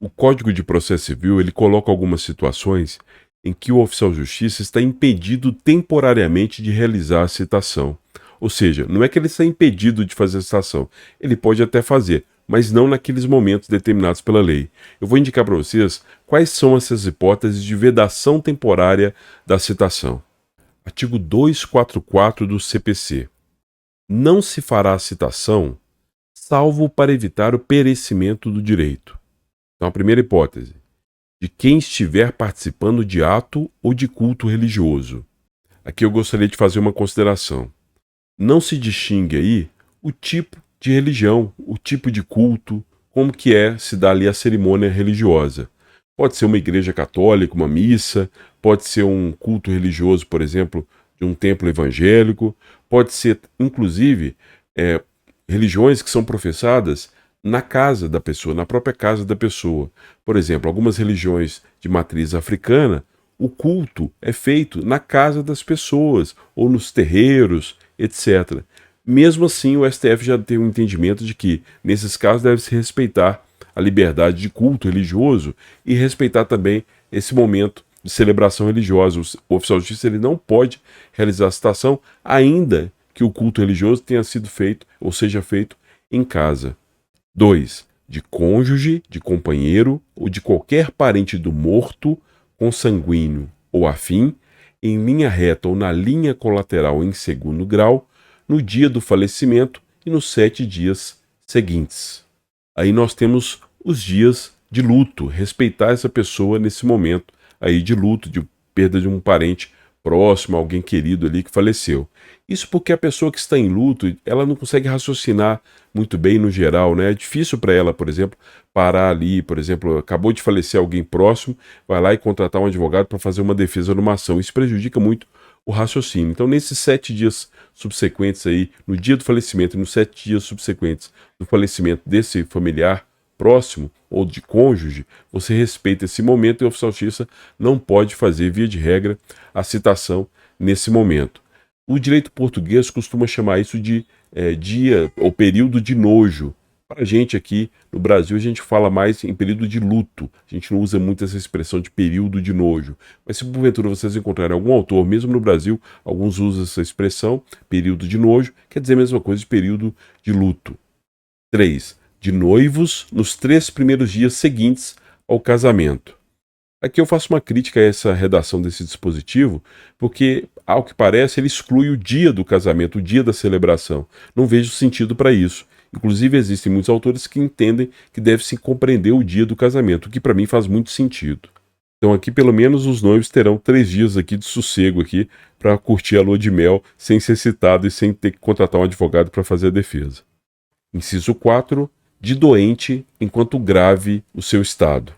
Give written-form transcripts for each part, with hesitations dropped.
O Código de Processo Civil, ele coloca algumas situações em que o oficial de justiça está impedido temporariamente de realizar a citação. Ou seja, não é que ele está impedido de fazer a citação, ele pode até fazer, mas não naqueles momentos determinados pela lei. Eu vou indicar para vocês quais são essas hipóteses de vedação temporária da citação. Artigo 244 do CPC. Não se fará a citação salvo para evitar o perecimento do direito. Então, a primeira hipótese, de quem estiver participando de ato ou de culto religioso. Aqui eu gostaria de fazer uma consideração. Não se distingue aí o tipo de religião, o tipo de culto, como que se dá ali a cerimônia religiosa. Pode ser uma igreja católica, uma missa, pode ser um culto religioso, por exemplo, de um templo evangélico, pode ser, inclusive, religiões que são professadas na casa da pessoa, na própria casa da pessoa. Por exemplo, algumas religiões de matriz africana, o culto é feito na casa das pessoas, ou nos terreiros, etc. Mesmo assim, o STF já tem um entendimento de que, nesses casos, deve-se respeitar a liberdade de culto religioso e respeitar também esse momento de celebração religiosa. O oficial de justiça ele não pode realizar a citação, ainda que o culto religioso tenha sido feito ou seja feito em casa. 2. De cônjuge, de companheiro ou de qualquer parente do morto, consanguíneo ou afim, em linha reta ou na linha colateral em segundo grau, no dia do falecimento e nos 7 dias seguintes. Aí nós temos os dias de luto, respeitar essa pessoa nesse momento aí de luto, de perda de um parente próximo, alguém querido ali que faleceu. Isso porque a pessoa que está em luto, ela não consegue raciocinar muito bem no geral, né? É difícil para ela, por exemplo, parar ali, por exemplo, acabou de falecer alguém próximo, vai lá e contratar um advogado para fazer uma defesa numa ação. Isso prejudica muito o raciocínio. Então, nesses 7 dias subsequentes aí, no dia do falecimento e nos 7 dias subsequentes do falecimento desse familiar próximo ou de cônjuge, você respeita esse momento e o oficial de justiça não pode fazer, via de regra, a citação nesse momento. O direito português costuma chamar isso de dia ou período de nojo. Para a gente aqui no Brasil, a gente fala mais em período de luto. A gente não usa muito essa expressão de período de nojo. Mas se porventura vocês encontrarem algum autor, mesmo no Brasil, alguns usam essa expressão, período de nojo, quer dizer a mesma coisa de período de luto. 3. De noivos nos 3 primeiros dias seguintes ao casamento. Aqui eu faço uma crítica a essa redação desse dispositivo, porque, ao que parece, ele exclui o dia do casamento, o dia da celebração. Não vejo sentido para isso. Inclusive, existem muitos autores que entendem que deve-se compreender o dia do casamento, o que para mim faz muito sentido. Então aqui, pelo menos, os noivos terão 3 dias aqui de sossego aqui para curtir a lua de mel, sem ser citado e sem ter que contratar um advogado para fazer a defesa. Inciso 4. De doente enquanto grave o seu estado.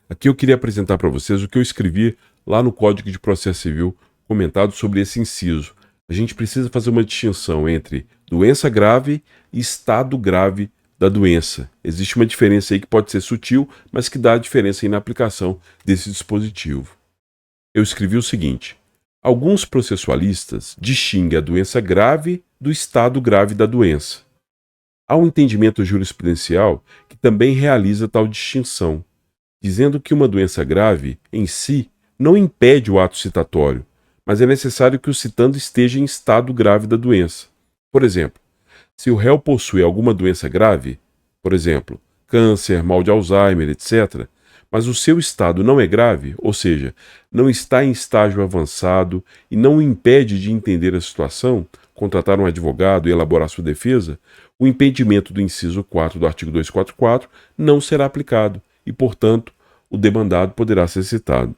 Aqui eu queria apresentar para vocês o que eu escrevi lá no Código de Processo Civil comentado sobre esse inciso. A gente precisa fazer uma distinção entre doença grave e estado grave da doença. Existe uma diferença aí que pode ser sutil, mas que dá a diferença aí na aplicação desse dispositivo. Eu escrevi o seguinte: alguns processualistas distinguem a doença grave do estado grave da doença. Há um entendimento jurisprudencial que também realiza tal distinção, dizendo que uma doença grave, em si, não impede o ato citatório, mas é necessário que o citando esteja em estado grave da doença. Por exemplo, se o réu possui alguma doença grave, por exemplo, câncer, mal de Alzheimer, etc., mas o seu estado não é grave, ou seja, não está em estágio avançado e não o impede de entender a situação, contratar um advogado e elaborar sua defesa, o impedimento do inciso 4 do artigo 244 não será aplicado e, portanto, o demandado poderá ser citado.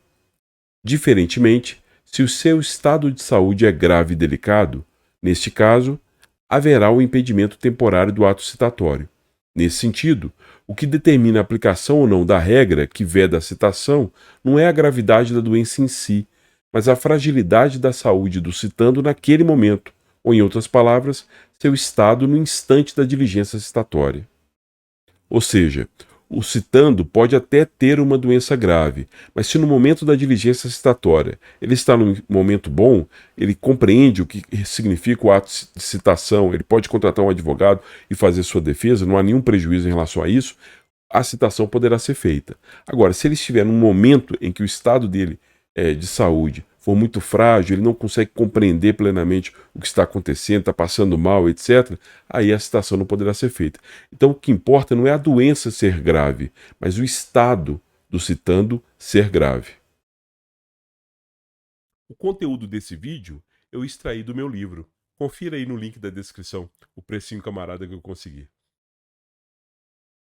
Diferentemente, se o seu estado de saúde é grave e delicado, neste caso, haverá o impedimento temporário do ato citatório. Nesse sentido, o que determina a aplicação ou não da regra que veda a citação não é a gravidade da doença em si, mas a fragilidade da saúde do citando naquele momento, ou, em outras palavras, seu estado no instante da diligência citatória. Ou seja, o citando pode até ter uma doença grave, mas se no momento da diligência citatória ele está num momento bom, ele compreende o que significa o ato de citação, ele pode contratar um advogado e fazer sua defesa, não há nenhum prejuízo em relação a isso, a citação poderá ser feita. Agora, se ele estiver num momento em que o estado dele de saúde for muito frágil, ele não consegue compreender plenamente o que está acontecendo, está passando mal, etc., aí a citação não poderá ser feita. Então, o que importa não é a doença ser grave, mas o estado do citando ser grave. O conteúdo desse vídeo eu extraí do meu livro. Confira aí no link da descrição o precinho camarada que eu consegui.